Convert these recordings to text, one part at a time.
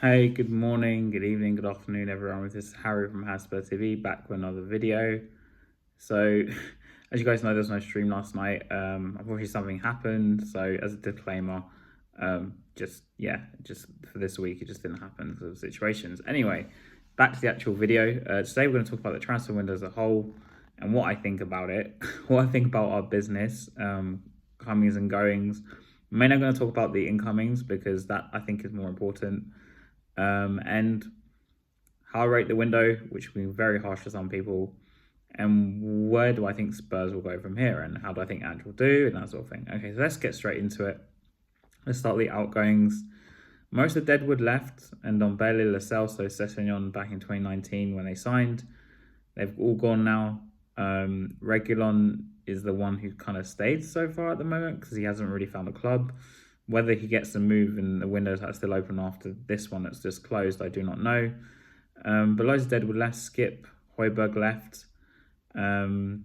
Hey, good morning, good evening, good afternoon, everyone. This is Harry from Hasper TV back with another video. So, as you guys know, there's no stream last night. Unfortunately, something happened. So, as a disclaimer, just for this week, it just didn't happen because of situations. Anyway, back to the actual video. Today, we're going to talk about the transfer window as a whole and what I think about it, what I think about our business, comings and goings. I'm mainly going to talk about the incomings because that I think is more important and how I rate the window, which will be very harsh for some people, and where do I think Spurs will go from here, and how do I think Ange will do, and that sort of thing. Okay, so let's get straight into it. Let's start with the outgoings. Most of Deadwood left, and Ndombele, Lo Celso, Sessegnon back in 2019 when they signed. They've all gone now. Reguilon is the one who kind of stayed so far at the moment because he hasn't really found a club. Whether he gets a move in the windows that's still open after this one that's just closed, I do not know. But loads of Deadwood left, Skip, Højbjerg left. And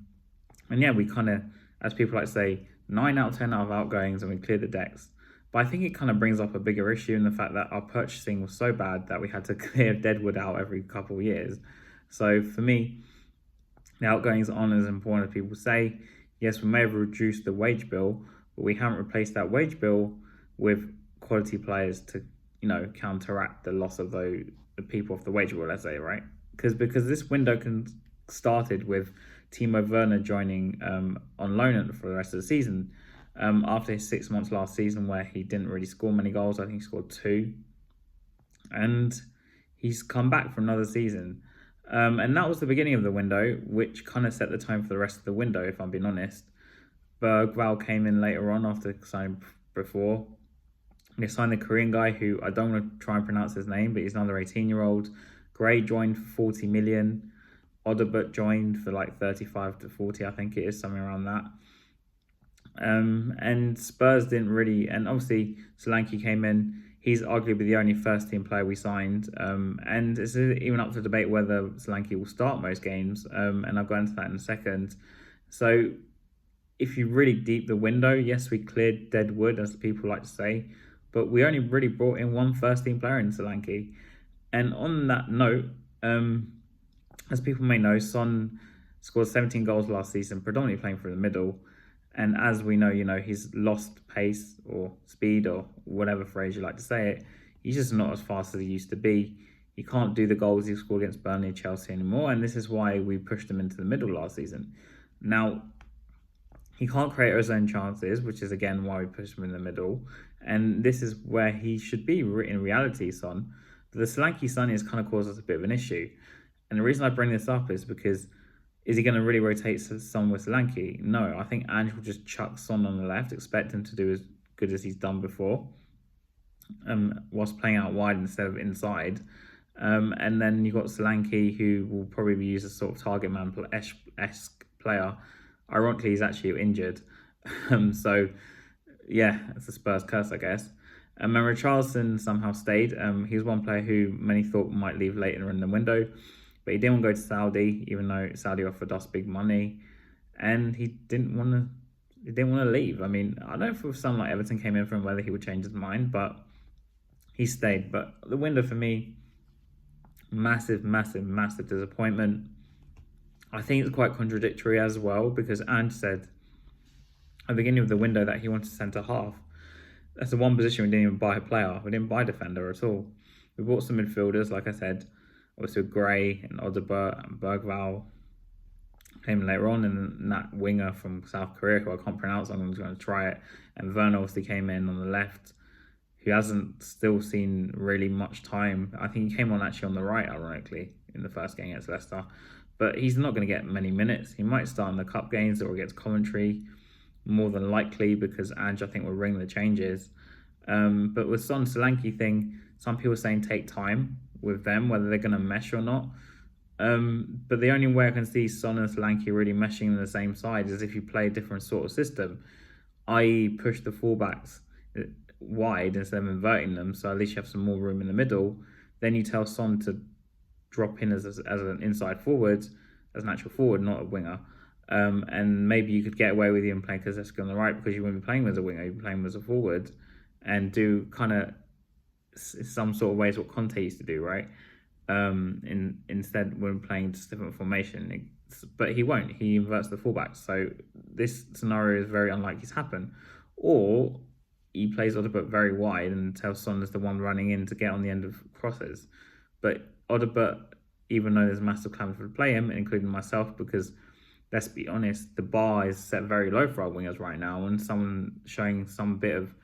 yeah, we kind of, as people like to say, 9 out of 10 out of outgoings and we cleared the decks. But I think it kind of brings up a bigger issue in the fact that our purchasing was so bad that we had to clear Deadwood out every couple of years. So for me, the outgoings aren't as important as people say. Yes, we may have reduced the wage bill, but we haven't replaced that wage bill with quality players to, counteract the loss of the people off the wage bill, let's say, right? Because this window started with Timo Werner joining on loan for the rest of the season after his 6 months last season where he didn't really score many goals. I think he scored 2. And he's come back for another season. And that was the beginning of the window, which kind of set the tone for the rest of the window, if I'm being honest. Bergwall came in later on after signing before. They signed the Korean guy who I don't want to try and pronounce his name, but he's another 18-year-old. Gray joined for 40 million. Oderbert joined for like 35 to 40, I think it is, something around that. And Spurs didn't really, and obviously Solanke came in. He's arguably the only first team player we signed. And it's even up for debate whether Solanke will start most games. And I'll go into that in a second. So if you really deep the window, yes, we cleared Deadwood, as people like to say, but we only really brought in one first team player in Solanke. And on that note, as people may know, Son scored 17 goals last season, predominantly playing through the middle. And as we know, he's lost pace or speed or whatever phrase you like to say it. He's just not as fast as he used to be. He can't do the goals he scored against Burnley and Chelsea anymore. And this is why we pushed him into the middle last season. Now, he can't create his own chances, which is again why we pushed him in the middle. And this is where he should be in reality, Son. But the Solanke Son has kind of caused us a bit of an issue. And the reason I bring this up is because is he going to really rotate Son with Solanke? No, I think Ange will just chuck Son on the left, expect him to do as good as he's done before, whilst playing out wide instead of inside. And then you've got Solanke, who will probably be used as sort of target man-esque player. Ironically, he's actually injured. So, yeah, it's a Spurs curse, I guess. And Richarlison somehow stayed. He was one player who many thought might leave later in the window. But he didn't want to go to Saudi, even though Saudi offered us big money, and he didn't want to. He didn't want to leave. I mean, I don't know if someone like Everton came in for him, whether he would change his mind, but he stayed. But the window for me, massive, massive, massive disappointment. I think it's quite contradictory as well because Ange said at the beginning of the window that he wanted centre half. That's the one position we didn't even buy a player. We didn't buy a defender at all. We bought some midfielders, like I said. Also Gray and Odegaard and Bergwall came later on, and that winger from South Korea, who I can't pronounce, I'm going to try it. And Werner obviously came in on the left, who hasn't still seen really much time. I think he came on actually on the right, ironically, in the first game against Leicester. But he's not going to get many minutes. He might start in the cup games or against Coventry, more than likely, because Ange, I think, will ring the changes. But with Son Solanke thing, some people are saying take time with them, whether they're going to mesh or not. But the only way I can see Son and Solanke really meshing in the same side is if you play a different sort of system, i.e. push the fullbacks wide instead of inverting them, so at least you have some more room in the middle. Then you tell Son to drop in as an inside forward, as an actual forward, not a winger. And maybe you could get away with him playing Kulusevski on the right because you wouldn't be playing him as a winger, you'd be playing him as a forward, and do kind of some sort of ways what Conte used to do, right? Instead, when playing just different formation, but he won't. He inverts the fullbacks. So this scenario is very unlikely to happen. Or he plays Odegaard very wide and tells Son is the one running in to get on the end of crosses. But Odegaard, even though there's massive clamour to play him, including myself, because let's be honest, the bar is set very low for our wingers right now, and someone showing some bit of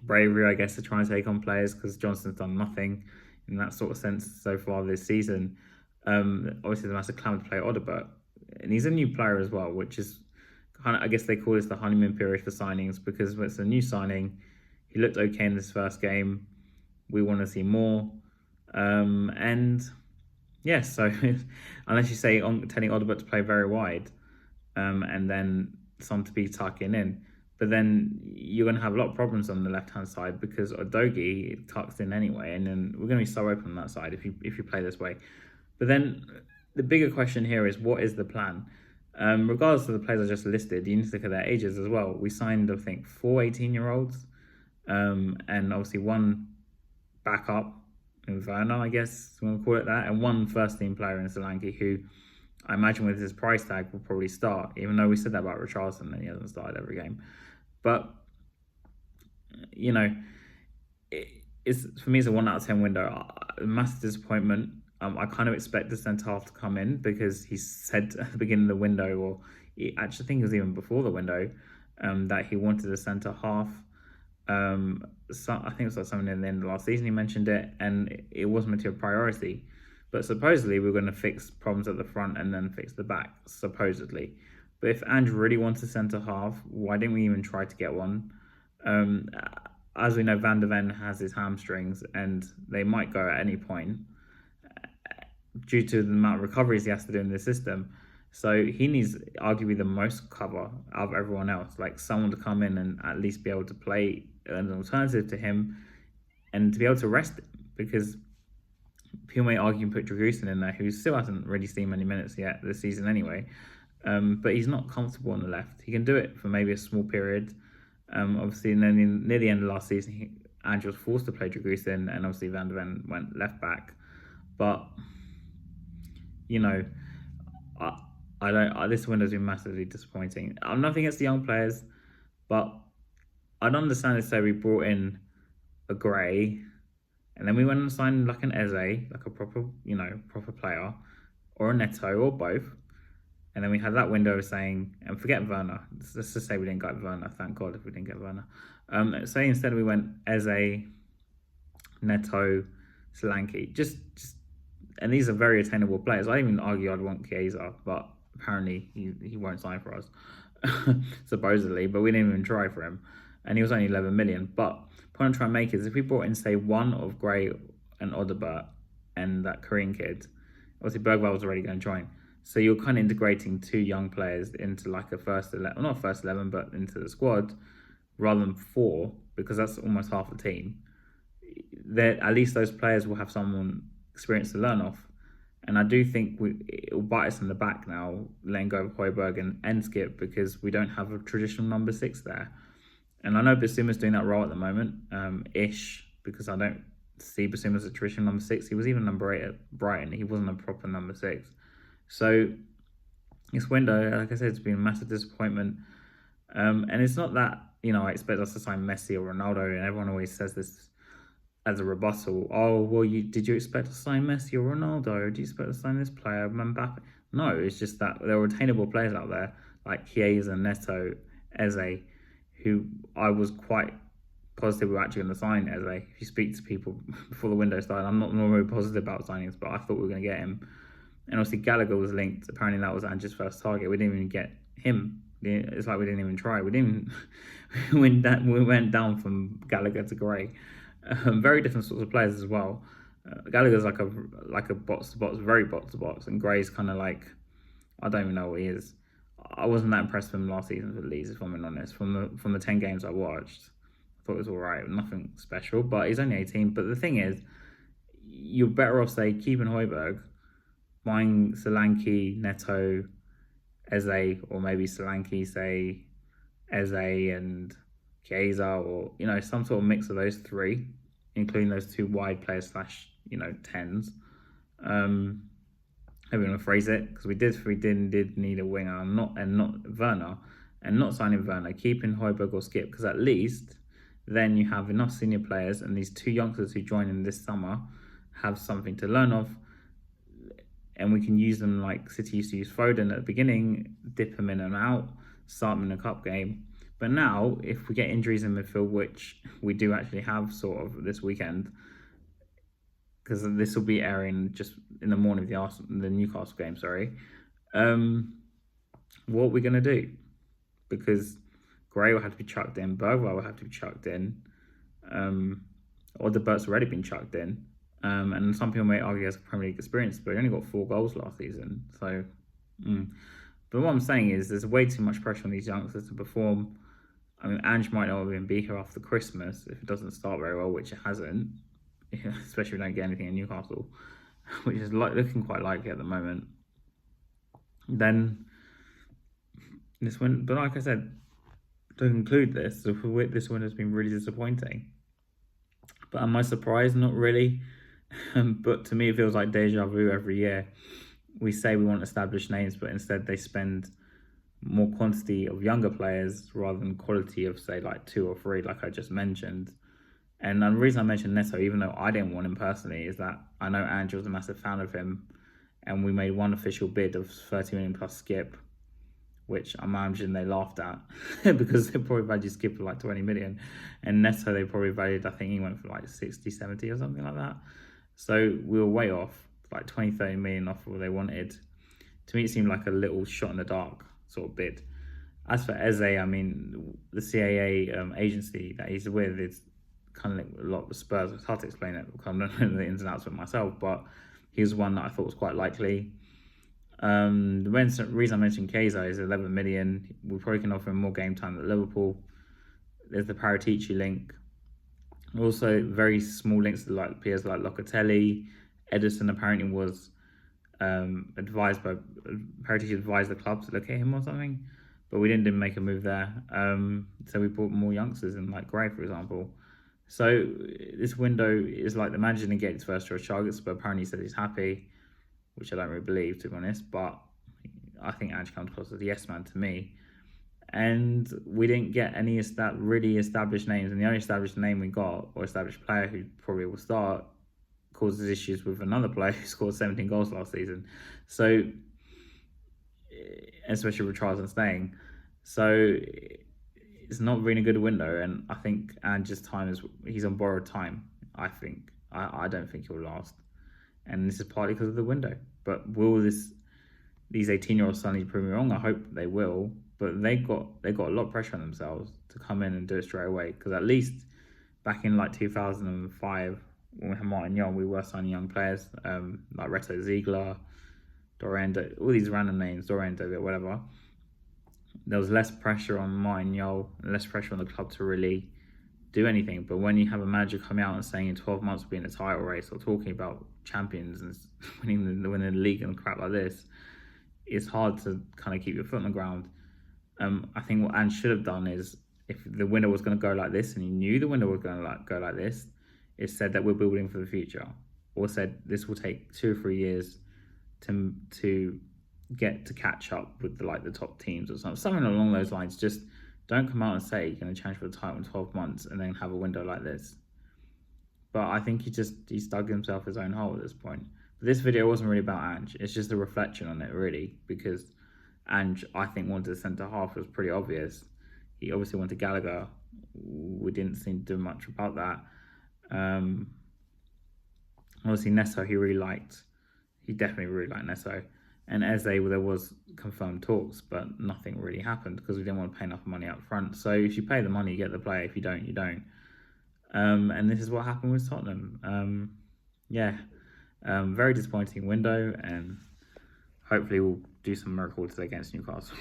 bravery, I guess, to try and take on players, because Johnson's done nothing in that sort of sense so far this season. Obviously, there's a massive clamour to play Odegaard, and he's a new player as well, which is kind of, I guess they call this the honeymoon period for signings, because it's a new signing. He looked okay in this first game. We want to see more, and yeah, so unless you say telling Odegaard to play very wide, and then Son to be tucking in, but then you're going to have a lot of problems on the left-hand side because Udogie tucks in anyway, and then we're going to be so open on that side if you play this way. But then the bigger question here is, what is the plan? Regardless of the players I just listed, you need to look at their ages as well. We signed, I think, 4 18-year-olds, and obviously one backup in Werner, I guess you want to call it that, and one first-team player in Solanke, who I imagine with his price tag will probably start, even though we said that about Richarlison and he hasn't started every game. But, you know, for me, it's a 1 out of 10 window. Massive disappointment. I kind of expect the centre-half to come in, because he said at the beginning of the window, or he actually think it was even before the window, that he wanted a centre-half. So I think it was like something in the end of last season he mentioned it, and it wasn't a priority. But supposedly we're going to fix problems at the front and then fix the back, supposedly. But if Ange really wants a centre-half, why didn't we even try to get one? As we know, Van de Ven has his hamstrings, and they might go at any point due to the amount of recoveries he has to do in the system. So he needs arguably the most cover out of everyone else, like someone to come in and at least be able to play an alternative to him and to be able to rest him, because people may argue and put Dragusin in there, who still hasn't really seen many minutes yet this season anyway. But he's not comfortable on the left. He can do it for maybe a small period. Obviously, and then near the end of last season, Ange was forced to play Dragusin, and obviously Van de Ven went left back. But you know, I don't. This window's been massively disappointing. I'm nothing against the young players, but I'd understand if say we brought in a Gray, and then we went and signed like an Eze, like a proper player, or a Neto, or both. And then we had that window saying, and forget Werner. Let's just say we didn't get Werner. Thank God if we didn't get Werner. Say instead we went Eze, Neto, Solanke. Just, and these are very attainable players. I even argue I'd want Chiesa, but apparently he won't sign for us, supposedly. But we didn't even try for him, and he was only 11 million. But the point I'm trying to make is, if we brought in, say, one of Gray and Odegaard and that Korean kid, obviously Bergwall was already going to join. So you're kind of integrating 2 young players into like a first 11, well, not first 11, but into the squad, rather than 4, because that's almost half the team. At least those players will have someone experienced to learn off. And I do think it will bite us in the back now, letting go of Højbjerg and Skip, because we don't have a traditional number 6 there. And I know Bissouma's doing that role at the moment, because I don't see Bissouma as a traditional number 6. He was even number 8 at Brighton. He wasn't a proper number 6. So this window, like I said, it's been a massive disappointment. And it's not that, I expect us to sign Messi or Ronaldo, and everyone always says this as a rebuttal. Oh, well, did you expect to sign Messi or Ronaldo? Or do you expect to sign this player, Mbappe? No, it's just that there are attainable players out there like Chiesa, Neto, Eze, who I was quite positive we were actually going to sign Eze. If you speak to people before the window started, I'm not normally positive about signings, but I thought we were going to get him. And obviously Gallagher was linked. Apparently that was Ange's first target. We didn't even get him. It's like we didn't even try. We didn't. We went down from Gallagher to Gray. Very different sorts of players as well. Gallagher's like a box to box, very box to box, and Gray's kind of like, I don't even know what he is. I wasn't that impressed with him last season for Leeds, if I'm being honest. From the 10 games I watched, I thought it was all right, nothing special. But he's only 18. But the thing is, you're better off, say, keeping Højbjerg, buying Solanke, Neto, Eze, or maybe Solanke, say, Eze and Chiesa, or some sort of mix of those three, including those two wide players slash tens. How we want to phrase it, because we did need a winger, not Werner, and not signing Werner, keeping Højbjerg or Skip, because at least then you have enough senior players, and these two youngsters who join in this summer have something to learn off, and we can use them like City used to use Foden at the beginning, dip them in and out, start them in a cup game. But now, if we get injuries in midfield, which we do actually have sort of this weekend, because this will be airing just in the morning of the Newcastle game, what are we going to do? Because Gray will have to be chucked in, Bergwijn will have to be chucked in, Odegaard's already been chucked in, and some people may argue he has Premier League experience, but he only got 4 goals last season. So, But what I'm saying is there's way too much pressure on these youngsters to perform. I mean, Ange might not even be here after Christmas if it doesn't start very well, which it hasn't, especially if we don't get anything in Newcastle, which is looking quite likely at the moment. Then this win, but like I said, to conclude this win has been really disappointing. But am I surprised? Not really. But to me, it feels like deja vu every year. We say we want established names, but instead they spend more quantity of younger players rather than quality of, say, like 2 or 3, like I just mentioned. And the reason I mentioned Neto, even though I didn't want him personally, is that I know Andrew was a massive fan of him, and we made one official bid of 30 million plus Skip, which I'm imagining they laughed at because they probably valued Skip for like 20 million. And Neto, they probably valued, I think he went for like 60, 70 or something like that. So we were way off, like 20, 30 million off what they wanted. To me, it seemed like a little shot in the dark sort of bid. As for Eze, I mean, the CAA agency that he's with is kind of like a lot with Spurs. It's hard to explain it because I don't know the ins and outs of it myself, but he was one that I thought was quite likely. The reason I mentioned Chiesa is 11 million. We probably can offer him more game time at Liverpool. There's the Paratici link. Also, very small links to like players like Locatelli. Edison apparently was advised the club to look at him or something, but we didn't make a move there. So we brought more youngsters in, like Gray, for example. So this window is like the manager didn't get his first choice targets, but apparently he said he's happy, which I don't really believe, to be honest. But I think Ange comes across as a yes man to me. And we didn't get any really established names, and the only established name we got, or established player who probably will start, causes issues with another player who scored 17 goals last season. So, especially with Richarlison staying. So, it's not really a good window, and I think Ange's time he's on borrowed time, I think. I don't think he'll last. And this is partly because of the window. But will these 18-year-olds suddenly prove me wrong? I hope they will. But they got a lot of pressure on themselves to come in and do it straight away. Because at least back in like 2005, when we had Martin Jol, we were signing young players like Reto Ziegler, Dorando, all these random names, Dorando, whatever. There was less pressure on Martin Jol and less pressure on the club to really do anything. But when you have a manager coming out and saying in 12 months we'll be in a title race, or talking about champions and winning the league and crap like this, it's hard to kind of keep your foot on the ground. I think what Ange should have done is, if the window was going to go like this, and he knew the window was going to go like this, it said that we're building for the future, or said this will take 2 or 3 years to get to catch up with the top teams or something along those lines. Just don't come out and say you're going to challenge for the title in 12 months and then have a window like this. But I think he's dug himself his own hole at this point. But this video wasn't really about Ange. It's just a reflection on it, really, because Ange, I think, wanted a centre-half. It was pretty obvious. He obviously wanted Gallagher. We didn't seem to do much about that. Obviously, Neto, he definitely really liked Neto. And Eze, there was confirmed talks, but nothing really happened because we didn't want to pay enough money up front. So if you pay the money, you get the player. If you don't, you don't. And this is what happened with Tottenham. Very disappointing window, and hopefully we'll do some miracles against Newcastle.